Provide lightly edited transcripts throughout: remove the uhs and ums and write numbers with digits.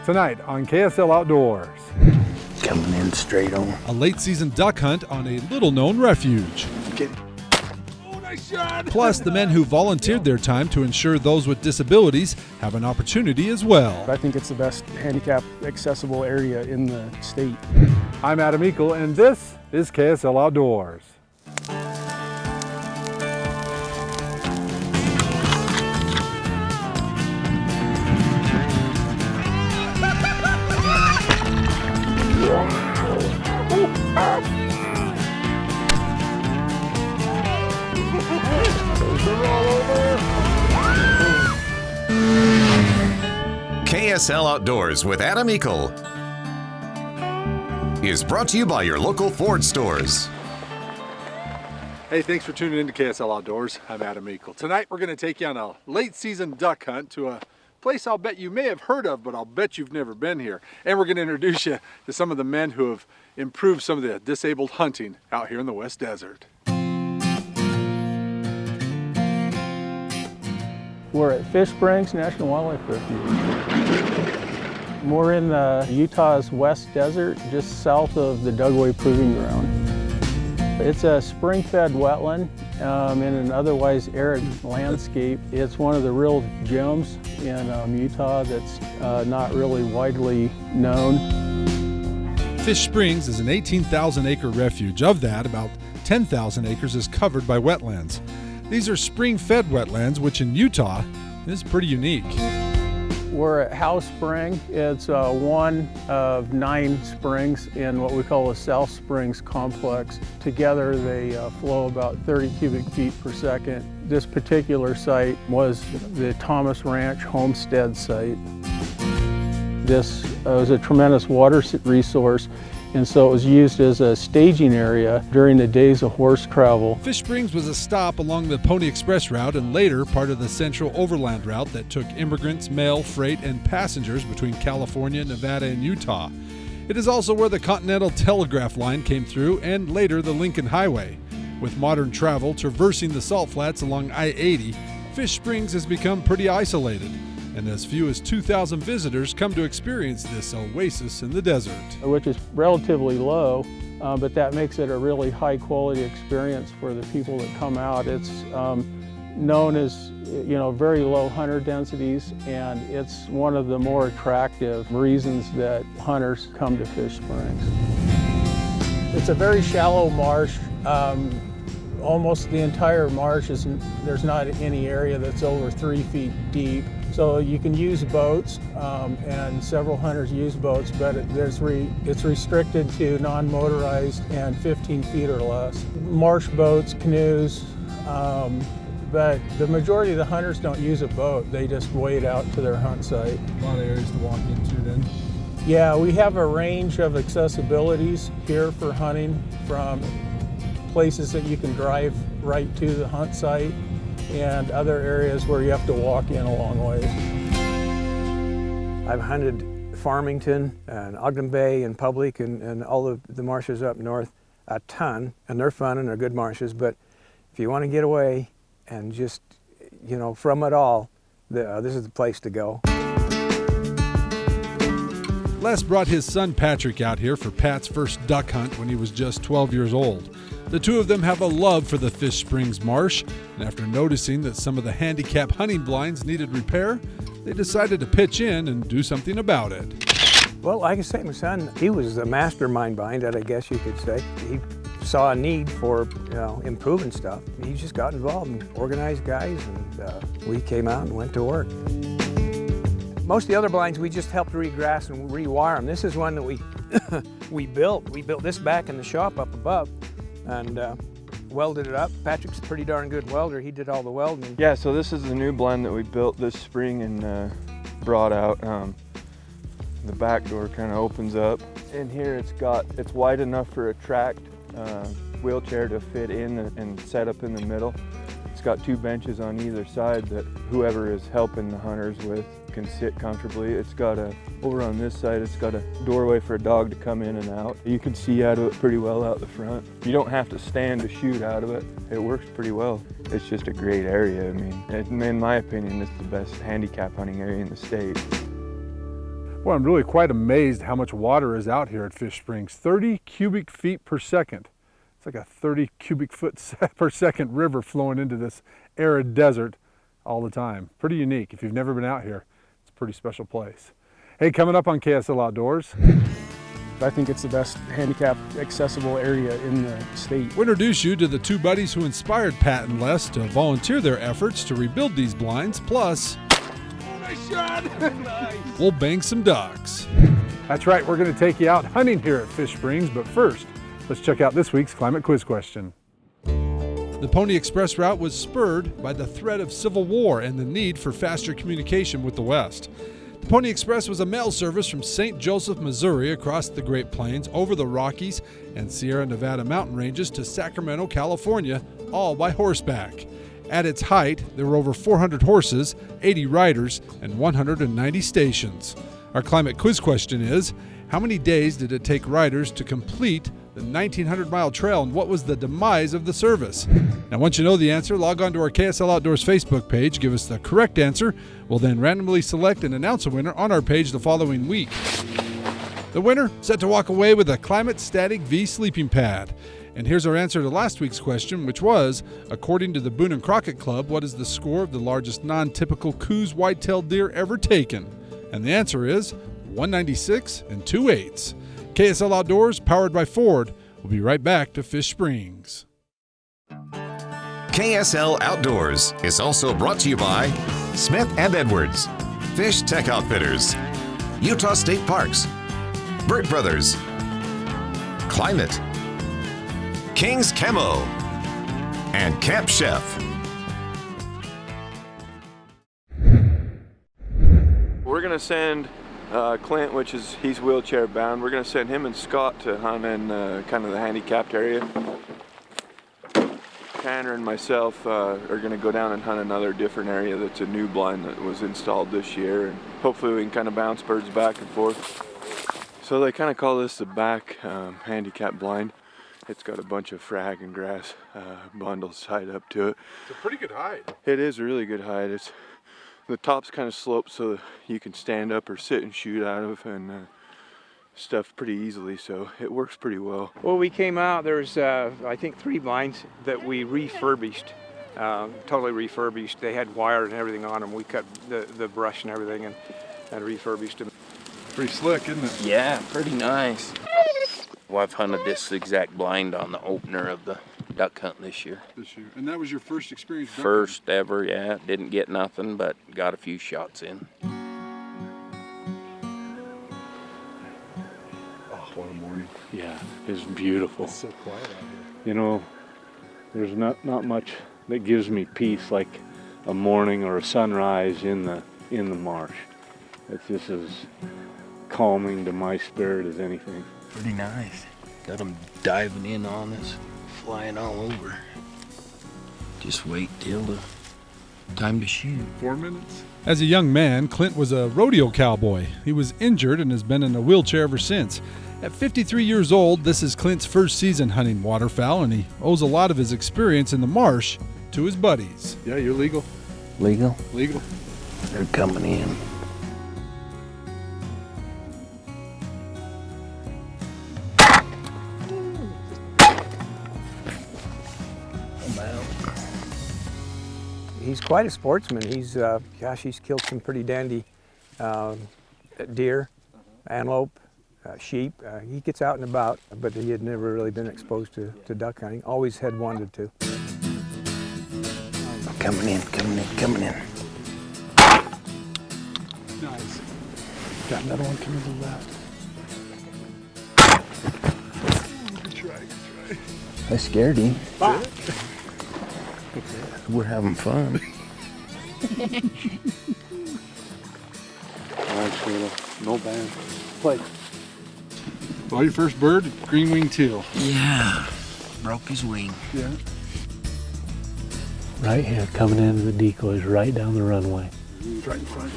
tonight on KSL Outdoors. Coming in straight on. A late season duck hunt on a little known refuge. Oh, nice shot! Plus, the men who volunteered their time to ensure those with disabilities have an opportunity as well. I think it's the best handicap accessible area in the state. I'm Adam Eakle, and this is KSL Outdoors. KSL Outdoors with Adam Eakle is brought to you by your local Ford stores. Hey, thanks for tuning in to KSL Outdoors. I'm Adam Eakle. Tonight we're going to take you on a late season duck hunt to a place I'll bet you may have heard of, but I'll bet you've never been here. And we're going to introduce you to some of the men who have improved some of the disabled hunting out here in the West Desert. We're at Fish Springs National Wildlife Refuge. We're in Utah's West Desert, just south of the Dugway Proving Ground. It's a spring-fed wetland in an otherwise arid landscape. It's one of the real gems in Utah that's not really widely known. Fish Springs is an 18,000 acre refuge. Of that, about 10,000 acres is covered by wetlands. These are spring-fed wetlands, which in Utah is pretty unique. We're at House Spring. It's one of 9 springs in what we call a South Springs complex. Together they flow about 30 cubic feet per second. This particular site was the Thomas Ranch homestead site. This was a tremendous water resource, and so it was used as a staging area during the days of horse travel. Fish Springs was a stop along the Pony Express route and later part of the Central Overland Route that took immigrants, mail, freight, and passengers between California, Nevada, and Utah. It is also where the Continental Telegraph Line came through and later the Lincoln Highway. With modern travel traversing the salt flats along I-80, Fish Springs has become pretty isolated, and as few as 2,000 visitors come to experience this oasis in the desert. Which is relatively low, but that makes it a really high quality experience for the people that come out. It's known as, very low hunter densities, and it's one of the more attractive reasons that hunters come to Fish Springs. It's a very shallow marsh. Almost the entire marsh there's not any area that's over 3 feet deep. So you can use boats, and several hunters use boats, but it's restricted to non-motorized and 15 feet or less. Marsh boats, canoes, but the majority of the hunters don't use a boat. They just wade out to their hunt site. A lot of areas to walk into then. Yeah, we have a range of accessibilities here for hunting, from places that you can drive right to the hunt site and other areas where you have to walk in a long ways. I've hunted Farmington and Ogden Bay and Public and all the marshes up north a ton, and they're fun and they're good marshes, but if you want to get away and just, from it all, this is the place to go. Les brought his son Patrick out here for Pat's first duck hunt when he was just 12 years old. The two of them have a love for the Fish Springs marsh, and after noticing that some of the handicap hunting blinds needed repair, they decided to pitch in and do something about it. Well, like I say, my son, he was the mastermind behind it, I guess you could say. He saw a need for, improving stuff. He just got involved and organized guys, and we came out and went to work. Most of the other blinds, we just helped regrass and rewire them. This is one that we built. We built this back in the shop up above and welded it up. Patrick's a pretty darn good welder. He did all the welding. Yeah, so this is the new blind that we built this spring and brought out. The back door kind of opens up. In here it's wide enough for a tracked wheelchair to fit in and set up in the middle. It's got 2 benches on either side that whoever is helping the hunters with can sit comfortably. It's got over on this side, it's got a doorway for a dog to come in and out. You can see out of it pretty well out the front. You don't have to stand to shoot out of it. It works pretty well. It's just a great area. I mean, in my opinion, it's the best handicap hunting area in the state. Well, I'm really quite amazed how much water is out here at Fish Springs. 30 cubic feet per second. It's like a 30 cubic foot per second river flowing into this arid desert all the time. Pretty unique. If you've never been out here, it's a pretty special place. Hey, coming up on KSL Outdoors. I think it's the best handicap accessible area in the state. We'll introduce you to the two buddies who inspired Pat and Les to volunteer their efforts to rebuild these blinds, plus Nice shot! we'll bang some ducks. That's right, we're going to take you out hunting here at Fish Springs, but first, let's check out this week's climate quiz question. The Pony Express route was spurred by the threat of civil war and the need for faster communication with the West. The Pony Express was a mail service from St. Joseph, Missouri, across the Great Plains, over the Rockies and Sierra Nevada mountain ranges to Sacramento, California, all by horseback. At its height, there were over 400 horses, 80 riders, and 190 stations. Our climate quiz question is, how many days did it take riders to complete the 1,900-mile trail, and what was the demise of the service? Now, once you know the answer, log on to our KSL Outdoors Facebook page, give us the correct answer. We'll then randomly select and announce a winner on our page the following week. The winner set to walk away with a Climate Static V sleeping pad. And here's our answer to last week's question, which was, according to the Boone and Crockett Club, what is the score of the largest non-typical Coues white-tailed deer ever taken? And the answer is 196 2/8. KSL Outdoors, powered by Ford. We'll be right back to Fish Springs. KSL Outdoors is also brought to you by Smith & Edwards, Fish Tech Outfitters, Utah State Parks, Burt Brothers, Climate, King's Camo, and Camp Chef. We're gonna send Clint, he's wheelchair bound. We're gonna send him and Scott to hunt in kind of the handicapped area. Tanner and myself are gonna go down and hunt another different area that's a new blind that was installed this year, and hopefully we can kind of bounce birds back and forth. So they kind of call this the back handicap blind. It's got a bunch of frag and grass bundles tied up to it. It's a pretty good hide. It is a really good hide. The top's kind of sloped so that you can stand up or sit and shoot out of and stuff pretty easily, so it works pretty well. Well, we came out, there's I think 3 blinds that we refurbished, totally refurbished. They had wire and everything on them. We cut the brush and everything and refurbished them. Pretty slick, isn't it? Yeah, pretty nice. Well, I've hunted this exact blind on the opener of the duck hunt this year. And that was your first experience? First ever, yeah. Didn't get nothing, but got a few shots in. Oh, what a morning. Yeah, it's beautiful. It's so quiet out here. You know, there's not much that gives me peace like a morning or a sunrise in the marsh. It's just as calming to my spirit as anything. Pretty nice. Got them diving in on us, flying all over. Just wait till the time to shoot. 4 minutes? As a young man, Clint was a rodeo cowboy. He was injured and has been in a wheelchair ever since. At 53 years old, this is Clint's first season hunting waterfowl, and he owes a lot of his experience in the marsh to his buddies. Yeah, you're legal. Legal? Legal. They're coming in. He's quite a sportsman. He's killed some pretty dandy deer, antelope, sheep. He gets out and about, but he had never really been exposed to duck hunting. Always had wanted to. Coming in. Nice. Got another one coming to the left. Good try. I scared him. We're having fun. Nice little, no band. Play. Well, your first bird, green-winged teal. Yeah. Broke his wing. Yeah. Right here, coming into the decoys, right down the runway. Right in front.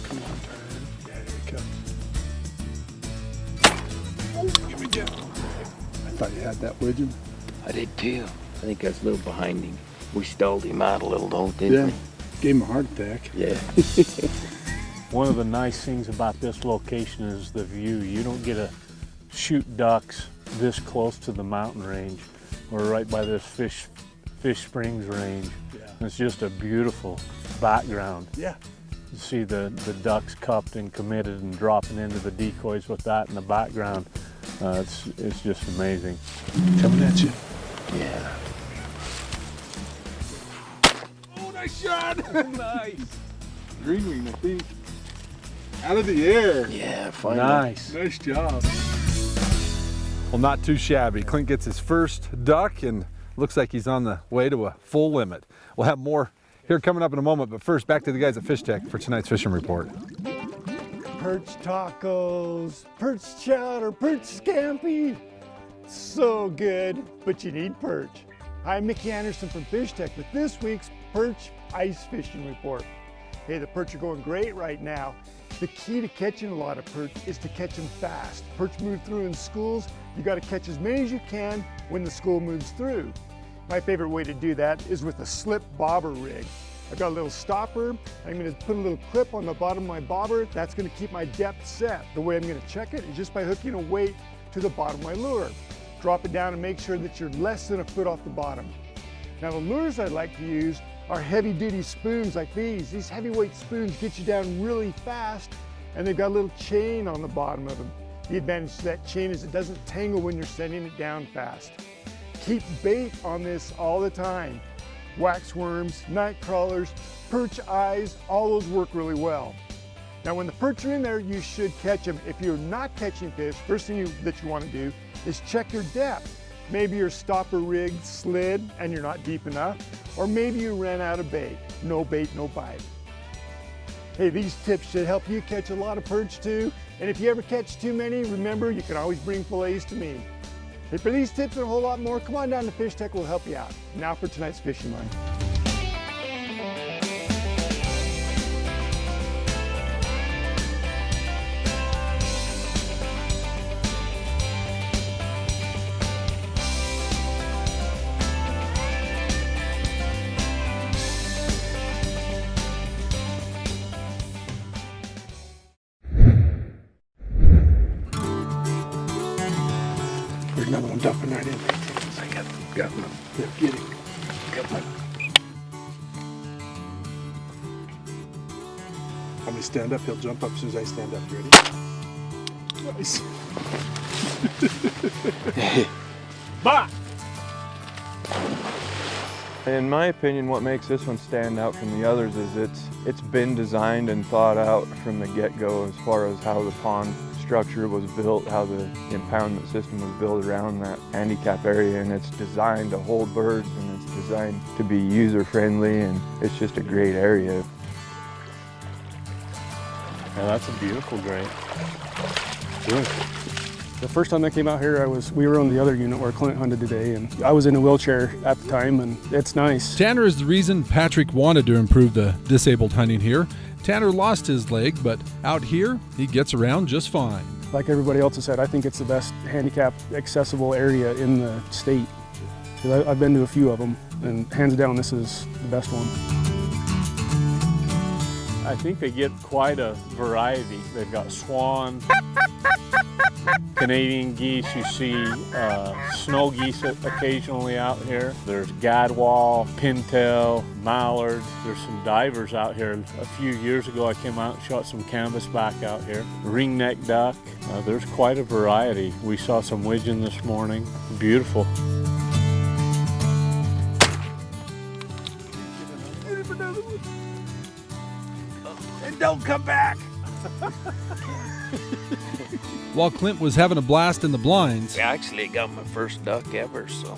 Come on, turn. Yeah, here it comes. Give me down. I thought you had that, would you? I did too. I think I was a little behind him. We stalled him out a little though, didn't we? Gave him a heart attack. Yeah. One of the nice things about this location is the view. You don't get to shoot ducks this close to the mountain range. We're right by this fish springs range. Yeah. It's just a beautiful background. Yeah. You see the ducks cupped and committed and dropping into the decoys with that in the background. It's just amazing. Coming at you. Yeah. Oh, nice shot! Nice. Green wing, I think. Out of the air. Yeah, finally. Nice. Nice job. Well, not too shabby. Clint gets his first duck and looks like he's on the way to a full limit. We'll have more here coming up in a moment, but first, back to the guys at Fish Tech for tonight's fishing report. Perch tacos, perch chowder, perch scampi. So good, but you need perch. Hi, I'm Mickey Anderson from Fish Tech with this week's Perch Ice Fishing Report. Hey, the perch are going great right now. The key to catching a lot of perch is to catch them fast. Perch move through in schools. You got to catch as many as you can when the school moves through. My favorite way to do that is with a slip bobber rig. I've got a little stopper. I'm going to put a little clip on the bottom of my bobber. That's going to keep my depth set. The way I'm going to check it is just by hooking a weight to the bottom of my lure. Drop it down and make sure that you're less than a foot off the bottom. Now the lures I'd like to use are heavy duty spoons like these. These heavyweight spoons get you down really fast, and they've got a little chain on the bottom of them. The advantage to that chain is it doesn't tangle when you're setting it down fast. Keep bait on this all the time. Wax worms, night crawlers, perch eyes, all those work really well. Now when the perch are in there, you should catch them. If you're not catching fish, first thing that you want to do is check your depth. Maybe your stopper rig slid and you're not deep enough, or maybe you ran out of bait. No bait, no bite. Hey, these tips should help you catch a lot of perch too. And if you ever catch too many, remember you can always bring fillets to me. Hey, for these tips and a whole lot more, come on down to Fish Tech, we'll help you out. Now for tonight's fishing line. There's another one dumping right in. I got my, Yeah, get him. got my. Want me to stand up? He'll jump up as soon as I stand up. You ready? Nice. Bah! In my opinion, what makes this one stand out from the others is it's been designed and thought out from the get-go as far as how the pond structure was built, how the impoundment system was built around that handicap area, and it's designed to hold birds and it's designed to be user-friendly, and it's just a great area. Yeah, that's a beautiful grade. The first time I came out here, we were on the other unit where Clint hunted today, and I was in a wheelchair at the time, and it's nice. Tanner is the reason Patrick wanted to improve the disabled hunting here. Tanner lost his leg, but out here, he gets around just fine. Like everybody else has said, I think it's the best handicap accessible area in the state. 'Cause I've been to a few of them, and hands down, this is the best one. I think they get quite a variety. They've got swan, Canadian geese, you see snow geese occasionally out here. There's gadwall, pintail, mallards. There's some divers out here. A few years ago I came out and shot some canvasback out here. Ringneck duck. There's quite a variety. We saw some widgeon this morning. Beautiful. And don't come back. While Clint was having a blast in the blinds, I actually got my first duck ever, so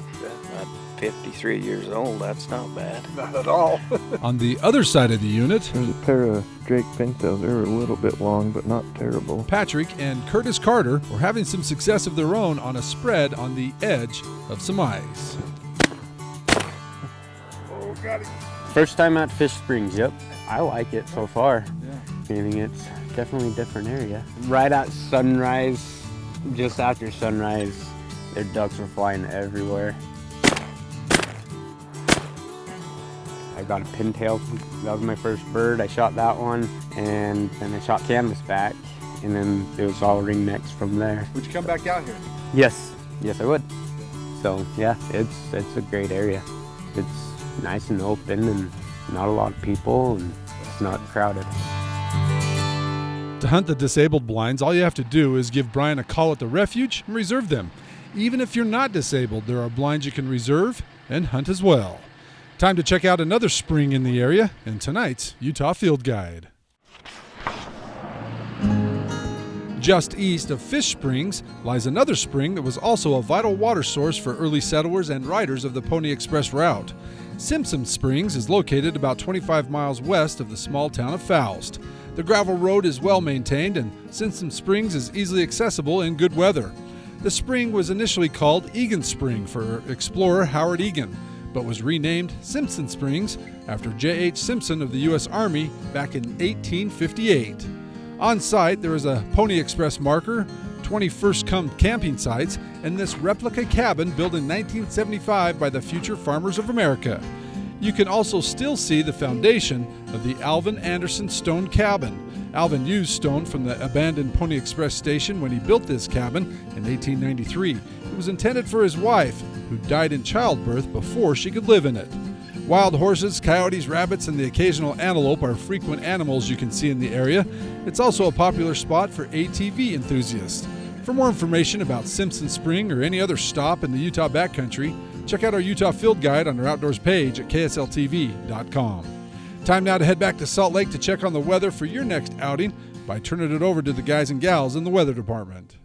I'm 53 years old. That's not bad. Not at all. on the other side of the unit, There's a pair of Drake pintails. They were a little bit long, but not terrible. Patrick and Curtis Carter were having some success of their own on a spread on the edge of some ice. Oh, got him. First time at Fish Springs, yep. I like it so far. Yeah. Meaning it's definitely a different area. Right at sunrise, just after sunrise, their ducks were flying everywhere. I got a pintail. That was my first bird. I shot that one, and then I shot canvasback, and then it was all ringnecks from there. Would you come back out here? Yes, I would. So yeah, it's a great area. It's nice and open, and not a lot of people, and it's not crowded. To hunt the disabled blinds, all you have to do is give Brian a call at the refuge and reserve them. Even if you're not disabled, there are blinds you can reserve and hunt as well. Time to check out another spring in the area in tonight's Utah Field Guide. Just east of Fish Springs lies another spring that was also a vital water source for early settlers and riders of the Pony Express route. Simpson Springs is located about 25 miles west of the small town of Faust. The gravel road is well maintained, and Simpson Springs is easily accessible in good weather. The spring was initially called Egan Spring for explorer Howard Egan, but was renamed Simpson Springs after J.H. Simpson of the U.S. Army back in 1858. On site, there is a Pony Express marker, 20 first-come camping sites, and this replica cabin built in 1975 by the Future Farmers of America. You can also still see the foundation of the Alvin Anderson stone cabin. Alvin used stone from the abandoned Pony Express station when he built this cabin in 1893. It was intended for his wife, who died in childbirth before she could live in it. Wild horses, coyotes, rabbits, and the occasional antelope are frequent animals you can see in the area. It's also a popular spot for ATV enthusiasts. For more information about Simpson Spring or any other stop in the Utah backcountry, check out our Utah Field Guide on our outdoors page at ksltv.com. Time now to head back to Salt Lake to check on the weather for your next outing by turning it over to the guys and gals in the weather department.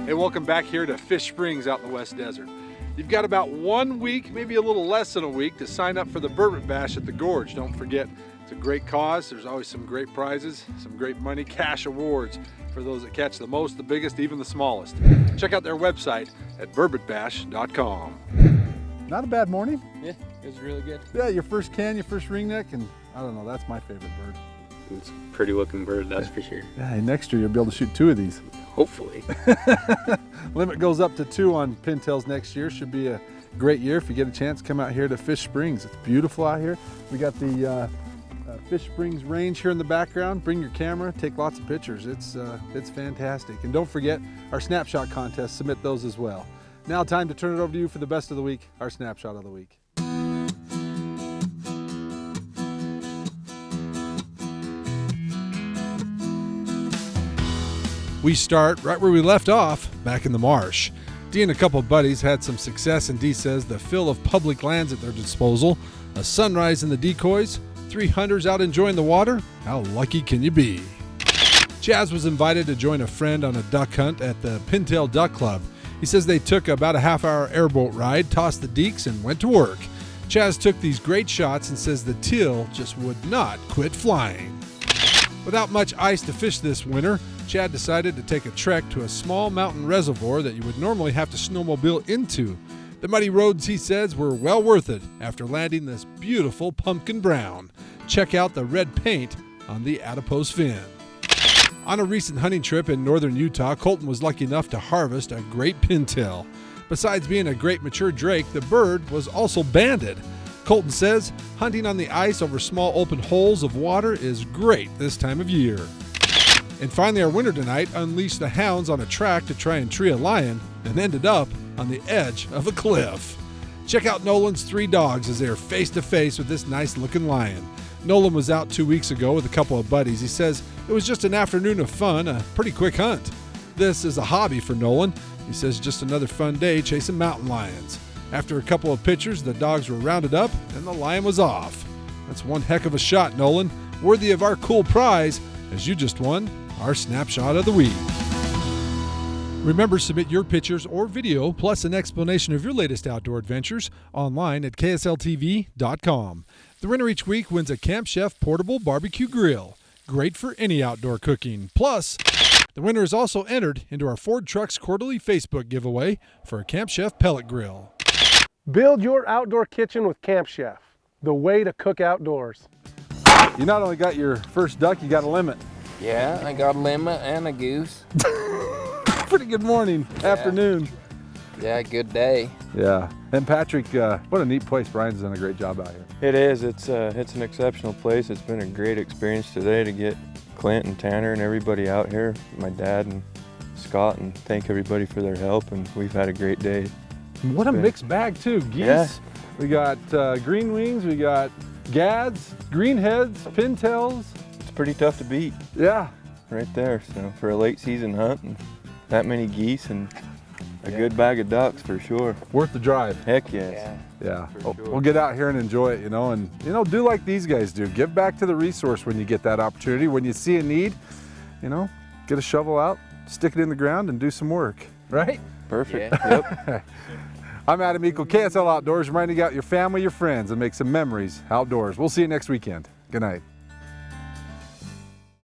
Hey, welcome back here to Fish Springs out in the West Desert. You've got about 1 week, maybe a little less than a week, to sign up for the Burbot Bash at the Gorge. Don't forget, it's a great cause. There's always some great prizes, some great money, cash awards for those that catch the most, the biggest, even the smallest. Check out their website at burbotbash.com. Not a bad morning. Yeah, it was really good. Yeah, your first ringneck, and I don't know, that's my favorite bird. It's a pretty looking bird, that's for sure. Yeah, next year you'll be able to shoot 2 of these. Hopefully. Limit goes up to 2 on pintails next year. Should be a great year. If you get a chance, come out here to Fish Springs. It's beautiful out here. We got the Fish Springs range here in the background. Bring your camera, take lots of pictures. It's fantastic. And don't forget our snapshot contest. Submit those as well. Now time to turn it over to you for the best of the week, our snapshot of the week. We start right where we left off, back in the marsh. Dee and a couple of buddies had some success, and Dee says the fill of public lands at their disposal, a sunrise in the decoys, 3 hunters out enjoying the water. How lucky can you be? Chaz was invited to join a friend on a duck hunt at the Pintail Duck Club. He says they took about a half-hour airboat ride, tossed the deeks, and went to work. Chaz took these great shots and says the teal just would not quit flying. Without much ice to fish this winter, Chad decided to take a trek to a small mountain reservoir that you would normally have to snowmobile into. The muddy roads, he says, were well worth it after landing this beautiful pumpkin brown. Check out the red paint on the adipose fin. On a recent hunting trip in northern Utah, Colton was lucky enough to harvest a great pintail. Besides being a great mature drake, the bird was also banded. Colton says hunting on the ice over small open holes of water is great this time of year. And finally, our winner tonight unleashed the hounds on a track to try and tree a lion and ended up on the edge of a cliff. Check out Nolan's 3 dogs as they are face to face with this nice looking lion. Nolan was out 2 weeks ago with a couple of buddies. He says it was just an afternoon of fun, a pretty quick hunt. This is a hobby for Nolan. He says just another fun day chasing mountain lions. After a couple of pictures, the dogs were rounded up and the lion was off. That's one heck of a shot, Nolan. Worthy of our cool prize, as you just won our snapshot of the week. Remember, submit your pictures or video plus an explanation of your latest outdoor adventures online at ksltv.com. The winner each week wins a Camp Chef portable barbecue grill. Great for any outdoor cooking. Plus, the winner is also entered into our Ford Trucks quarterly Facebook giveaway for a Camp Chef pellet grill. Build your outdoor kitchen with Camp Chef, the way to cook outdoors. You not only got your first duck, you got a limit. Yeah, I got a limit and a goose. Pretty good morning, afternoon. Yeah, good day. Yeah. And Patrick, what a neat place. Brian's done a great job out here. It is. It's an exceptional place. It's been a great experience today to get Clint and Tanner and everybody out here, my dad and Scott, and thank everybody for their help, and we've had a great day. What a mixed bag too. Geese, Yeah. we got green wings, we got gads, greenheads, pintails. It's pretty tough to beat Yeah. right there. So for a late season hunt and that many geese and a good bag of ducks for sure. Worth the drive. Heck yes. Yeah. For sure. We'll get out here and enjoy it, and do like these guys do. Give back to the resource when you get that opportunity. When you see a need, get a shovel out, stick it in the ground and do some work, right? Perfect. Yep. I'm Adam Eakle, KSL Outdoors, reminding you out your family, your friends, and make some memories outdoors. We'll see you next weekend. Good night.